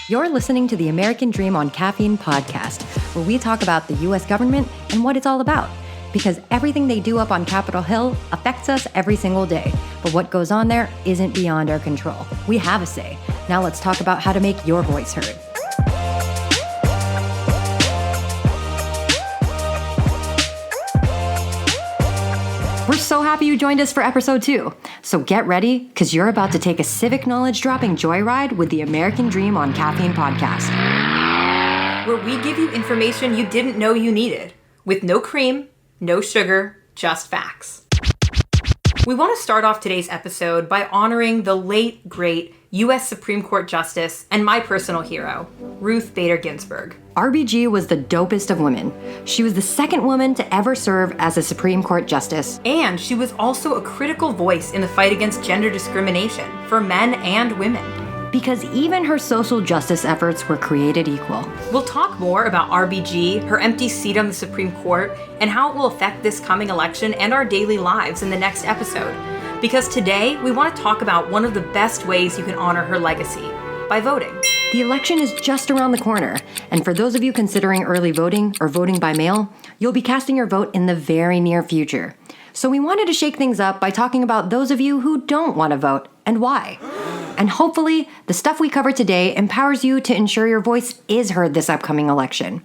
You're listening to the American Dream on Caffeine podcast, where we talk about the U.S. government and what it's all about. Because everything they do up on Capitol Hill affects us every single day. But what goes on there isn't beyond our control. We have a say. Now let's talk about how to make your voice heard. We're so happy you joined us for episode 2. So get ready, because you're about to take a civic knowledge-dropping joyride with the American Dream on Caffeine podcast. Where we give you information you didn't know you needed, with no cream, no sugar, just facts. We want to start off today's episode by honoring the late, great U.S. Supreme Court Justice and my personal hero, Ruth Bader Ginsburg. RBG was the dopest of women. She was the second woman to ever serve as a Supreme Court Justice. And she was also a critical voice in the fight against gender discrimination for men and women. Because even her social justice efforts were created equal. We'll talk more about RBG, her empty seat on the Supreme Court, and how it will affect this coming election and our daily lives in the next episode. Because today, we want to talk about one of the best ways you can honor her legacy, by voting. The election is just around the corner, and for those of you considering early voting or voting by mail, you'll be casting your vote in the very near future. So we wanted to shake things up by talking about those of you who don't want to vote and why. And hopefully, the stuff we cover today empowers you to ensure your voice is heard this upcoming election.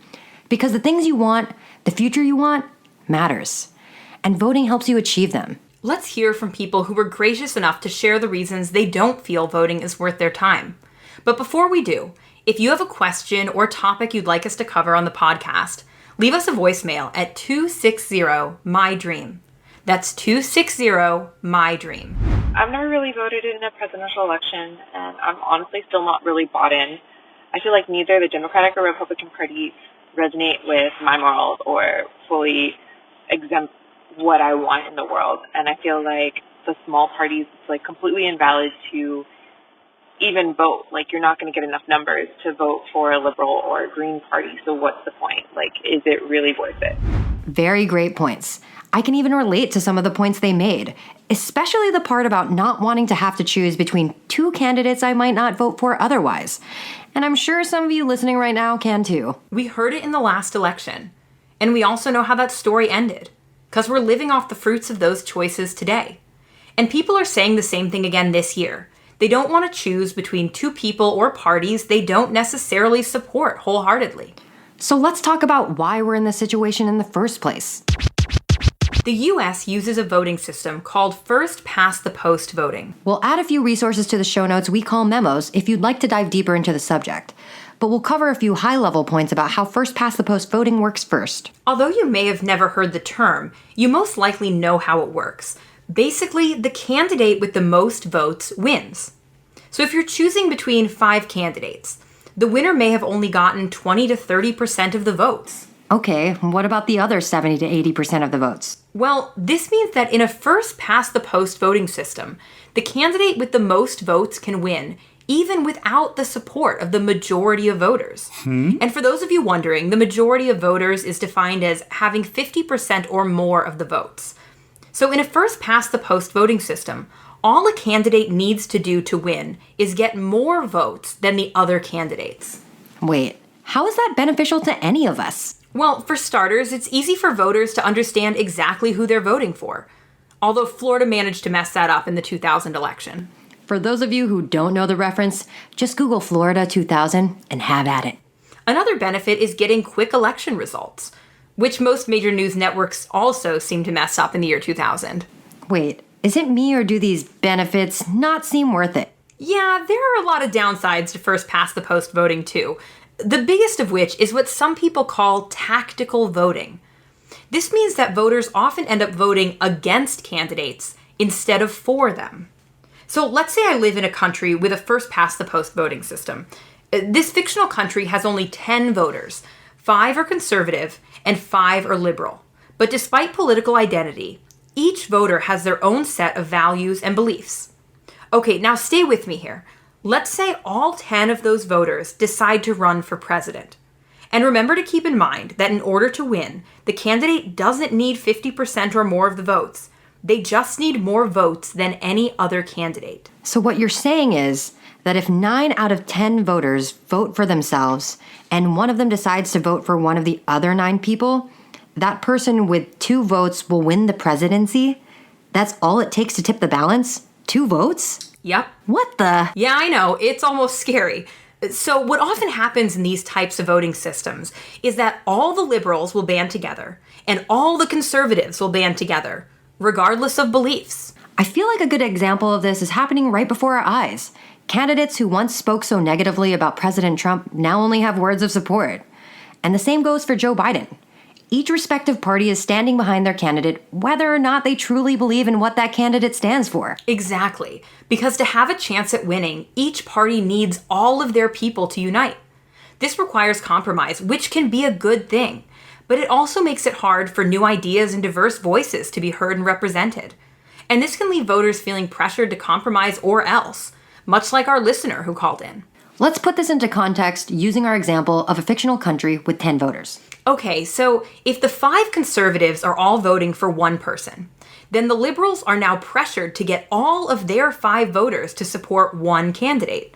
Because the things you want, the future you want, matters. And voting helps you achieve them. Let's hear from people who were gracious enough to share the reasons they don't feel voting is worth their time. But before we do, if you have a question or topic you'd like us to cover on the podcast, leave us a voicemail at 260-MY-DREAM. That's 260-MY-DREAM. I've never really voted in a presidential election, and I'm honestly still not really bought in. I feel like neither the Democratic or Republican Party resonate with my morals or fully exempt what I want in the world. And I feel like the small parties, it's like completely invalid to even vote. Like, you're not going to get enough numbers to vote for a liberal or a green party. So what's the point? Like, is it really worth it? Very great points. I can even relate to some of the points they made, especially the part about not wanting to have to choose between two candidates I might not vote for otherwise. And I'm sure some of you listening right now can too. We heard it in the last election, and we also know how that story ended, because we're living off the fruits of those choices today. And people are saying the same thing again this year. They don't want to choose between two people or parties they don't necessarily support wholeheartedly. So let's talk about why we're in this situation in the first place. The U.S. uses a voting system called first-past-the-post voting. We'll add a few resources to the show notes we call memos if you'd like to dive deeper into the subject. But we'll cover a few high-level points about how first-past-the-post voting works first. Although you may have never heard the term, you most likely know how it works. Basically, the candidate with the most votes wins. So if you're choosing between 5 candidates, the winner may have only gotten 20 to 30% of the votes. Okay, what about the other 70 to 80% of the votes? Well, this means that in a first-past-the-post voting system, the candidate with the most votes can win, even without the support of the majority of voters. And for those of you wondering, the majority of voters is defined as having 50% or more of the votes. So in a first-past-the-post voting system, all a candidate needs to do to win is get more votes than the other candidates. Wait, how is that beneficial to any of us? Well, for starters, it's easy for voters to understand exactly who they're voting for. Although Florida managed to mess that up in the 2000 election. For those of you who don't know the reference, just Google Florida 2000 and have at it. Another benefit is getting quick election results, which most major news networks also seem to mess up in the year 2000. Wait, is it me or do these benefits not seem worth it? Yeah, there are a lot of downsides to first-past-the-post voting too. The biggest of which is what some people call tactical voting. This means that voters often end up voting against candidates instead of for them. So let's say I live in a country with a first-past-the-post voting system. This fictional country has only 10 voters. 5 are conservative and 5 are liberal. But despite political identity, each voter has their own set of values and beliefs. Okay, now stay with me here. Let's say all 10 of those voters decide to run for president. And remember to keep in mind that in order to win, the candidate doesn't need 50% or more of the votes. They just need more votes than any other candidate. So what you're saying is that if 9 out of 10 voters vote for themselves and one of them decides to vote for one of the other 9 people, that person with 2 votes will win the presidency? That's all it takes to tip the balance? 2 votes? Yep. What the? Yeah, I know. It's almost scary. So what often happens in these types of voting systems is that all the liberals will band together and all the conservatives will band together, regardless of beliefs. I feel like a good example of this is happening right before our eyes. Candidates who once spoke so negatively about President Trump now only have words of support. And the same goes for Joe Biden. Each respective party is standing behind their candidate, whether or not they truly believe in what that candidate stands for. Exactly. Because to have a chance at winning, each party needs all of their people to unite. This requires compromise, which can be a good thing. But it also makes it hard for new ideas and diverse voices to be heard and represented. And this can leave voters feeling pressured to compromise or else, much like our listener who called in. Let's put this into context using our example of a fictional country with 10 voters. Okay, so if the 5 conservatives are all voting for one person, then the liberals are now pressured to get all of their 5 voters to support one candidate.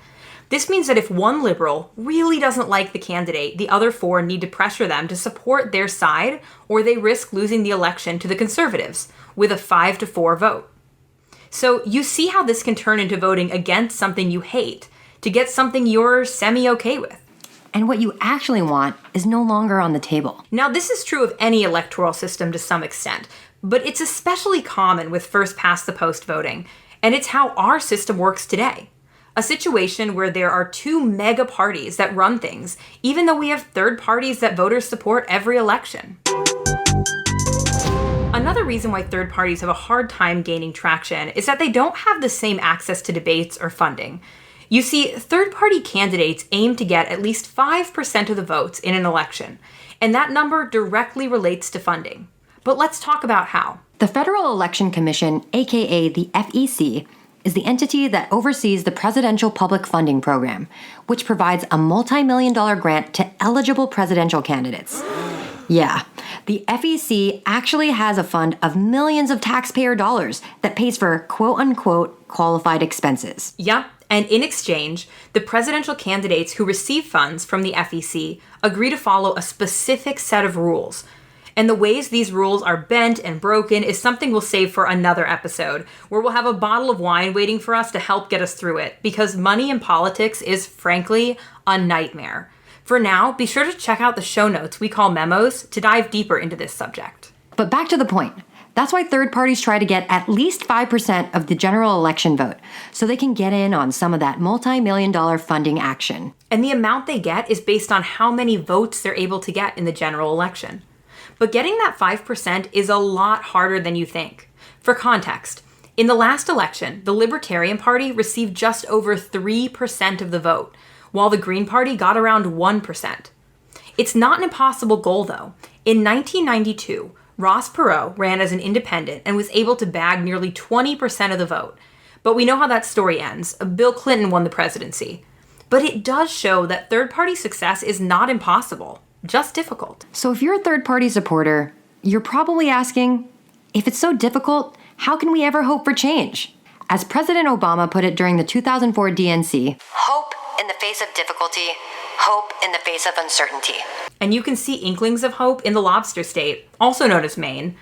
This means that if one liberal really doesn't like the candidate, the other 4 need to pressure them to support their side, or they risk losing the election to the conservatives with a 5-4 vote. So you see how this can turn into voting against something you hate to get something you're semi-okay with. And what you actually want is no longer on the table. Now, this is true of any electoral system to some extent, but it's especially common with first-past-the-post voting, and it's how our system works today. A situation where there are 2 mega parties that run things, even though we have third parties that voters support every election. Another reason why third parties have a hard time gaining traction is that they don't have the same access to debates or funding. You see, third-party candidates aim to get at least 5% of the votes in an election, and that number directly relates to funding. But let's talk about how. The Federal Election Commission, aka the FEC, is the entity that oversees the Presidential Public Funding Program, which provides a multi-million-dollar grant to eligible presidential candidates. Yeah, the FEC actually has a fund of millions of taxpayer dollars that pays for quote-unquote qualified expenses. Yep. And in exchange, the presidential candidates who receive funds from the FEC agree to follow a specific set of rules. And the ways these rules are bent and broken is something we'll save for another episode, where we'll have a bottle of wine waiting for us to help get us through it, because money in politics is, frankly, a nightmare. For now, be sure to check out the show notes we call memos to dive deeper into this subject. But back to the point. That's why third parties try to get at least 5% of the general election vote, so they can get in on some of that multi-million-dollar funding action. And the amount they get is based on how many votes they're able to get in the general election. But getting that 5% is a lot harder than you think. For context, in the last election, the Libertarian Party received just over 3% of the vote, while the Green Party got around 1%. It's not an impossible goal, though. In 1992, Ross Perot ran as an independent and was able to bag nearly 20% of the vote. But we know how that story ends. Bill Clinton won the presidency. But it does show that third-party success is not impossible, just difficult. So if you're a third-party supporter, you're probably asking, if it's so difficult, how can we ever hope for change? As President Obama put it during the 2004 DNC, hope in the face of difficulty, hope in the face of uncertainty. And you can see inklings of hope in the lobster state, also known as Maine,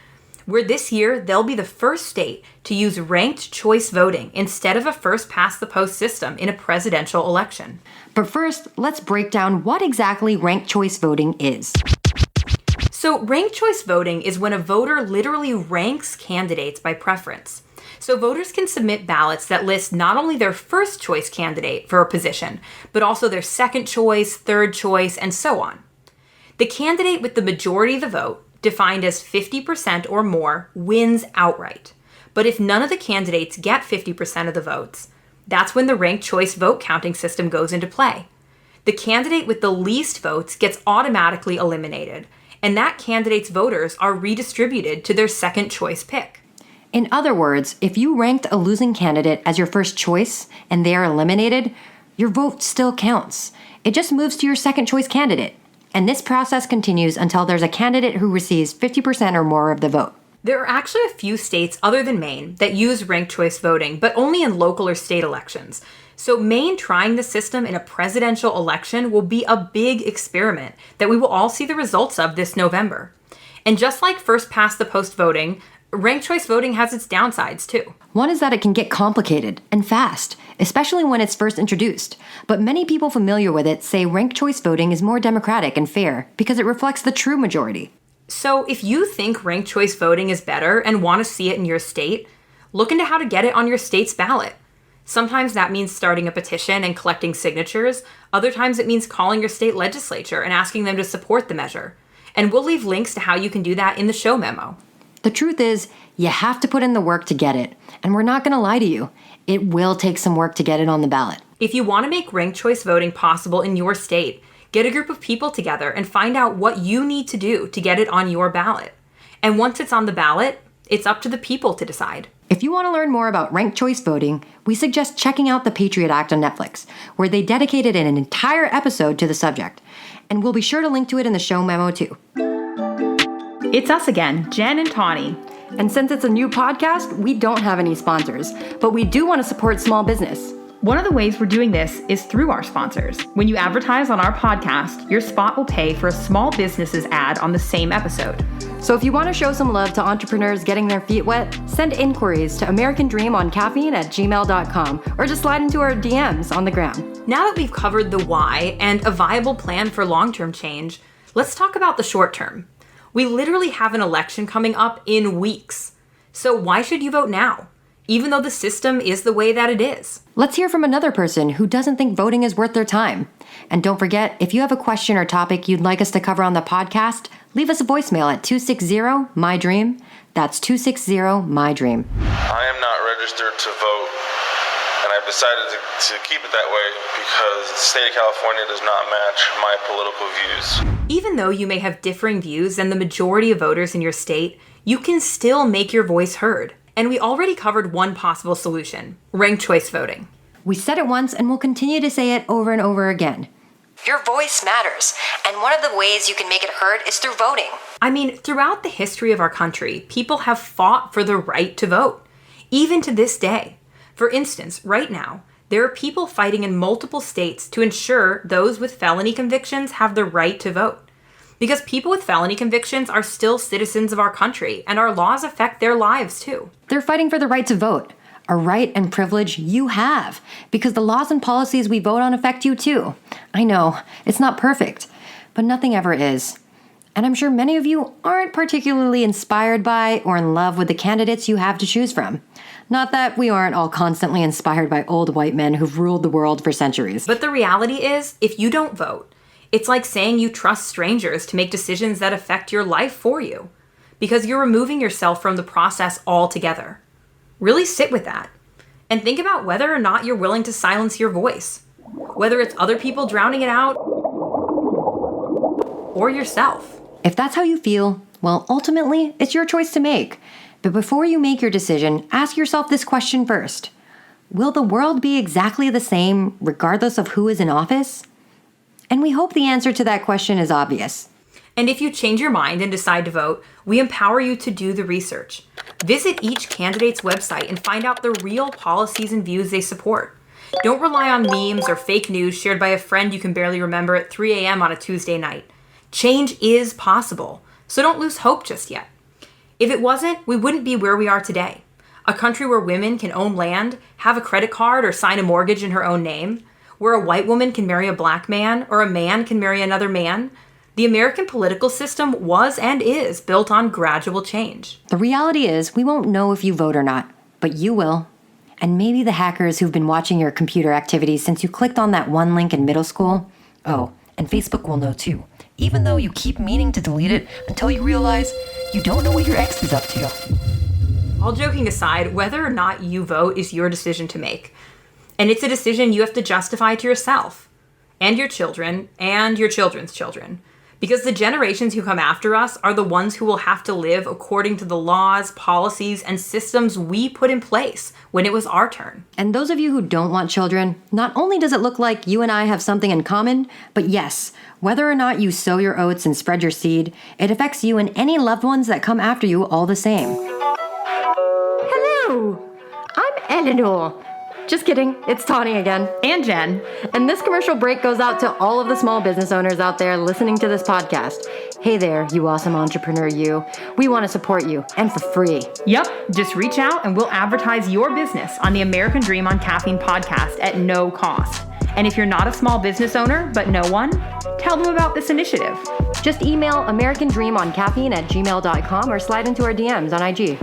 where this year they'll be the first state to use ranked choice voting instead of a first-past-the-post system in a presidential election. But first, let's break down what exactly ranked choice voting is. So ranked choice voting is when a voter literally ranks candidates by preference. So voters can submit ballots that list not only their first choice candidate for a position, but also their second choice, third choice, and so on. The candidate with the majority of the vote, defined as 50% or more, wins outright. But if none of the candidates get 50% of the votes, that's when the ranked choice vote counting system goes into play. The candidate with the least votes gets automatically eliminated, and that candidate's voters are redistributed to their second choice pick. In other words, if you ranked a losing candidate as your first choice and they are eliminated, your vote still counts. It just moves to your second choice candidate. And this process continues until there's a candidate who receives 50% or more of the vote. There are actually a few states other than Maine that use ranked choice voting, but only in local or state elections. So Maine trying the system in a presidential election will be a big experiment that we will all see the results of this November. And just like first past the post voting, ranked choice voting has its downsides too. One is that it can get complicated and fast, especially when it's first introduced. But many people familiar with it say ranked choice voting is more democratic and fair because it reflects the true majority. So if you think ranked choice voting is better and want to see it in your state, look into how to get it on your state's ballot. Sometimes that means starting a petition and collecting signatures. Other times it means calling your state legislature and asking them to support the measure. And we'll leave links to how you can do that in the show memo. The truth is, you have to put in the work to get it. And we're not going to lie to you. It will take some work to get it on the ballot. If you want to make ranked choice voting possible in your state, get a group of people together and find out what you need to do to get it on your ballot. And once it's on the ballot, it's up to the people to decide. If you want to learn more about ranked choice voting, we suggest checking out the Patriot Act on Netflix, where they dedicated an entire episode to the subject. And we'll be sure to link to it in the show memo too. It's us again, Jen and Tawny. And since it's a new podcast, we don't have any sponsors, but we do want to support small business. One of the ways we're doing this is through our sponsors. When you advertise on our podcast, your spot will pay for a small business's ad on the same episode. So if you want to show some love to entrepreneurs getting their feet wet, send inquiries to americandreamoncaffeine@gmail.com or just slide into our DMs on the gram. Now that we've covered the why and a viable plan for long-term change, let's talk about the short term. We literally have an election coming up in weeks. So why should you vote now, even though the system is the way that it is? Let's hear from another person who doesn't think voting is worth their time. And don't forget, if you have a question or topic you'd like us to cover on the podcast, leave us a voicemail at 260-MY-DREAM. That's 260-MY-DREAM. I am not registered to vote, and I've decided to keep it that way because the state of California does not match my political views. Even though you may have differing views than the majority of voters in your state, you can still make your voice heard. And we already covered one possible solution: ranked choice voting. We said it once and we'll continue to say it over and over again. Your voice matters, and one of the ways you can make it heard is through voting. I mean, throughout the history of our country, people have fought for the right to vote, even to this day. For instance, right now, there are people fighting in multiple states to ensure those with felony convictions have the right to vote. Because people with felony convictions are still citizens of our country, and our laws affect their lives too. They're fighting for the right to vote, a right and privilege you have, because the laws and policies we vote on affect you too. I know, it's not perfect, but nothing ever is. And I'm sure many of you aren't particularly inspired by or in love with the candidates you have to choose from. Not that we aren't all constantly inspired by old white men who've ruled the world for centuries. But the reality is, if you don't vote, it's like saying you trust strangers to make decisions that affect your life for you, because you're removing yourself from the process altogether. Really sit with that, and think about whether or not you're willing to silence your voice, whether it's other people drowning it out or yourself. If that's how you feel, well, ultimately, it's your choice to make. But before you make your decision, ask yourself this question first. Will the world be exactly the same regardless of who is in office? And we hope the answer to that question is obvious. And if you change your mind and decide to vote, we empower you to do the research. Visit each candidate's website and find out the real policies and views they support. Don't rely on memes or fake news shared by a friend you can barely remember at 3 a.m. on a Tuesday night. Change is possible, so don't lose hope just yet. If it wasn't, we wouldn't be where we are today. A country where women can own land, have a credit card, or sign a mortgage in her own name, where a white woman can marry a black man or a man can marry another man. The American political system was and is built on gradual change. The reality is, we won't know if you vote or not, but you will. And maybe the hackers who've been watching your computer activities since you clicked on that one link in middle school. Oh, and Facebook will know too, even though you keep meaning to delete it until you realize you don't know what your ex is up to. All joking aside, whether or not you vote is your decision to make. And it's a decision you have to justify to yourself and your children and your children's children. because the generations who come after us are the ones who will have to live according to the laws, policies, and systems we put in place when it was our turn. And those of you who don't want children, not only does it look like you and I have something in common, but yes, whether or not you sow your oats and spread your seed, it affects you and any loved ones that come after you all the same. Hello, I'm Eleanor. Just kidding, it's Tawny again. And Jen. And this commercial break goes out to all of the small business owners out there listening to this podcast. Hey there, you awesome entrepreneur you. We want to support you, and for free. Yep, just reach out and we'll advertise your business on the American Dream on Caffeine podcast at no cost. And if you're not a small business owner, but know one, tell them about this initiative. Just email americandreamoncaffeine@gmail.com or slide into our DMs on IG.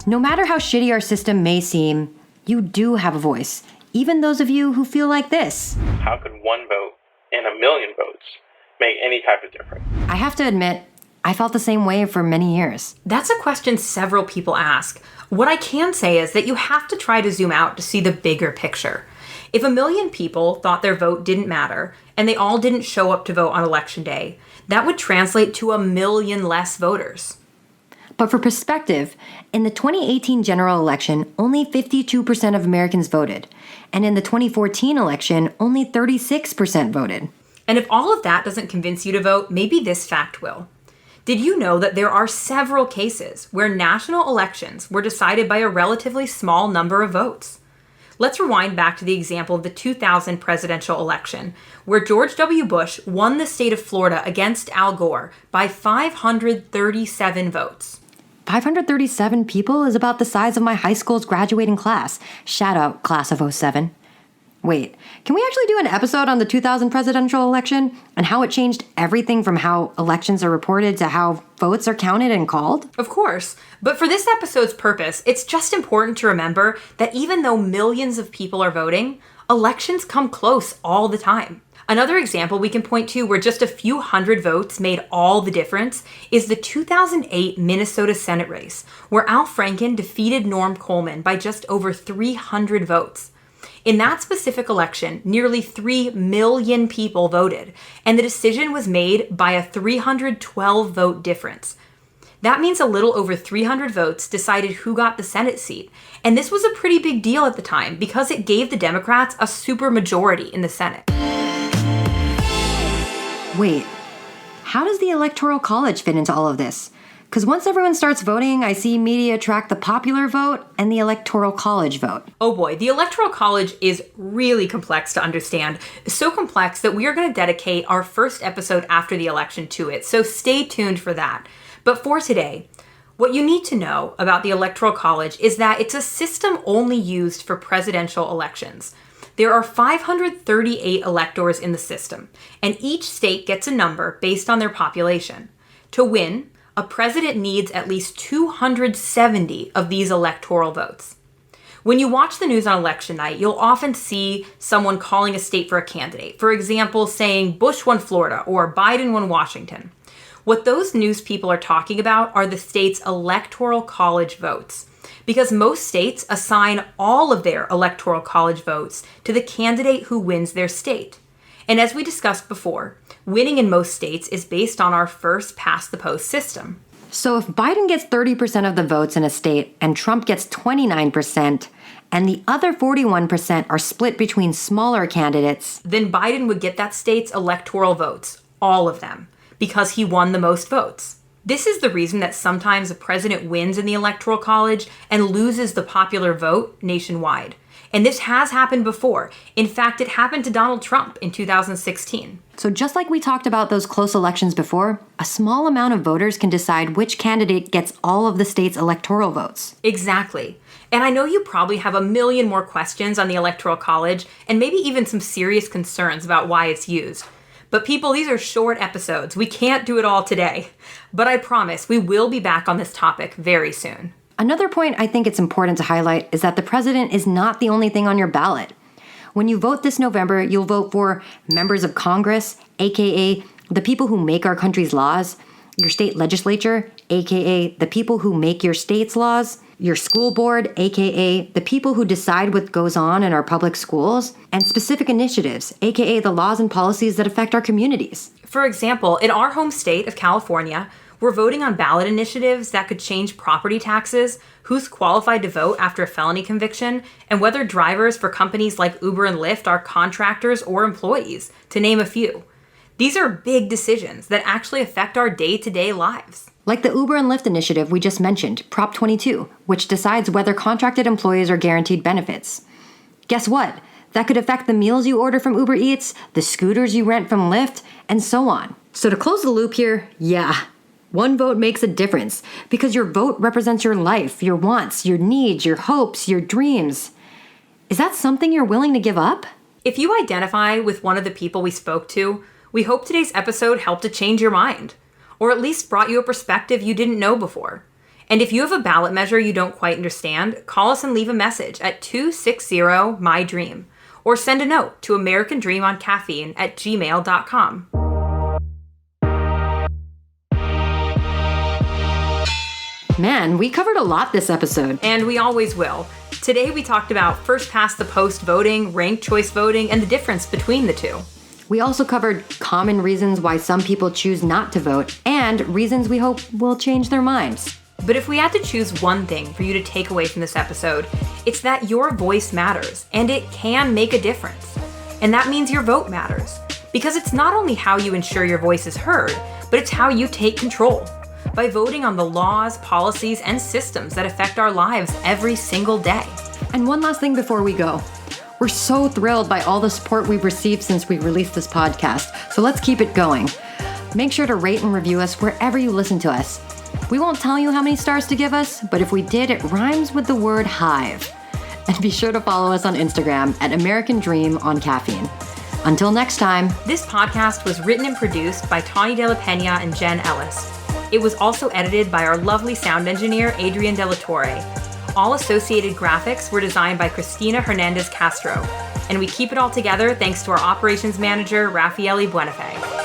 No matter how shitty our system may seem, you do have a voice, even those of you who feel like this. How could one vote in a million votes make any type of difference? I have to admit, I felt the same way for many years. That's a question several people ask. What I can say is that you have to try to zoom out to see the bigger picture. If 1 million people thought their vote didn't matter, and they all didn't show up to vote on Election Day, that would translate to 1 million less voters. But for perspective, in the 2018 general election, only 52% of Americans voted. And in the 2014 election, only 36% voted. And if all of that doesn't convince you to vote, maybe this fact will. Did you know that there are several cases where national elections were decided by a relatively small number of votes? Let's rewind back to the example of the 2000 presidential election, where George W. Bush won the state of Florida against Al Gore by 537 votes. 537 people is about the size of my high school's graduating class. Shout out, class of 07. Wait, can we actually do an episode on the 2000 presidential election and how it changed everything from how elections are reported to how votes are counted and called? Of course, but for this episode's purpose, it's just important to remember that even though millions of people are voting, elections come close all the time. Another example we can point to where just a few hundred votes made all the difference is the 2008 Minnesota Senate race, where Al Franken defeated Norm Coleman by just over 300 votes. In that specific election, nearly 3 million people voted, and the decision was made by a 312 vote difference. That means a little over 300 votes decided who got the Senate seat, and this was a pretty big deal at the time because it gave the Democrats a supermajority in the Senate. Wait, how does the Electoral College fit into all of this? Because once everyone starts voting, I see media track the popular vote and the Electoral College vote. Oh boy, the Electoral College is really complex to understand. So complex that we are going to dedicate our first episode after the election to it, so stay tuned for that. But for today, what you need to know about the Electoral College is that it's a system only used for presidential elections. There are 538 electors in the system, and each state gets a number based on their population. To win, a president needs at least 270 of these electoral votes. When you watch the news on election night, you'll often see someone calling a state for a candidate. For example, saying Bush won Florida or Biden won Washington. What those news people are talking about are the state's Electoral College votes, because most states assign all of their Electoral College votes to the candidate who wins their state. And as we discussed before, winning in most states is based on our first past the post system. So if Biden gets 30% of the votes in a state and Trump gets 29%, and the other 41% are split between smaller candidates, then Biden would get that state's electoral votes, all of them, because he won the most votes. This is the reason that sometimes a president wins in the Electoral College and loses the popular vote nationwide. And this has happened before. In fact, it happened to Donald Trump in 2016. So just like we talked about those close elections before, a small amount of voters can decide which candidate gets all of the state's electoral votes. Exactly. And I know you probably have a million more questions on the Electoral College and maybe even some serious concerns about why it's used. But people, these are short episodes. We can't do it all today. But I promise we will be back on this topic very soon. Another point I think it's important to highlight is that the president is not the only thing on your ballot. When you vote this November, you'll vote for members of Congress, aka the people who make our country's laws, your state legislature, aka the people who make your state's laws, your school board, aka the people who decide what goes on in our public schools, and specific initiatives, aka the laws and policies that affect our communities. For example, in our home state of California, we're voting on ballot initiatives that could change property taxes, who's qualified to vote after a felony conviction, and whether drivers for companies like Uber and Lyft are contractors or employees, to name a few. These are big decisions that actually affect our day-to-day lives. Like the Uber and Lyft initiative we just mentioned, Prop 22, which decides whether contracted employees are guaranteed benefits. Guess what? That could affect the meals you order from Uber Eats, the scooters you rent from Lyft, and so on. So to close the loop here, yeah, one vote makes a difference because your vote represents your life, your wants, your needs, your hopes, your dreams. Is that something you're willing to give up? If you identify with one of the people we spoke to, we hope today's episode helped to change your mind, or at least brought you a perspective you didn't know before. And if you have a ballot measure you don't quite understand, call us and leave a message at 260-MY-DREAM, or send a note to americandreamoncaffeine@gmail.com. Man, we covered a lot this episode. And we always will. Today we talked about first past the post voting, ranked choice voting, and the difference between the two. We also covered common reasons why some people choose not to vote and reasons we hope will change their minds. But if we had to choose one thing for you to take away from this episode, it's that your voice matters, and it can make a difference. And that means your vote matters, because it's not only how you ensure your voice is heard, but it's how you take control. By voting on the laws, policies, and systems that affect our lives every single day. And one last thing before we go. We're so thrilled by all the support we've received since we released this podcast, so let's keep it going. Make sure to rate and review us wherever you listen to us. We won't tell you how many stars to give us, but if we did, it rhymes with the word hive. And be sure to follow us on Instagram at American Dream on Caffeine. Until next time. This podcast was written and produced by Tawny De La Pena and Jen Ellis. It was also edited by our lovely sound engineer, Adrian De La Torre. All associated graphics were designed by Cristina Hernandez Castro. And we keep it all together thanks to our operations manager, Raffaele Buenafe.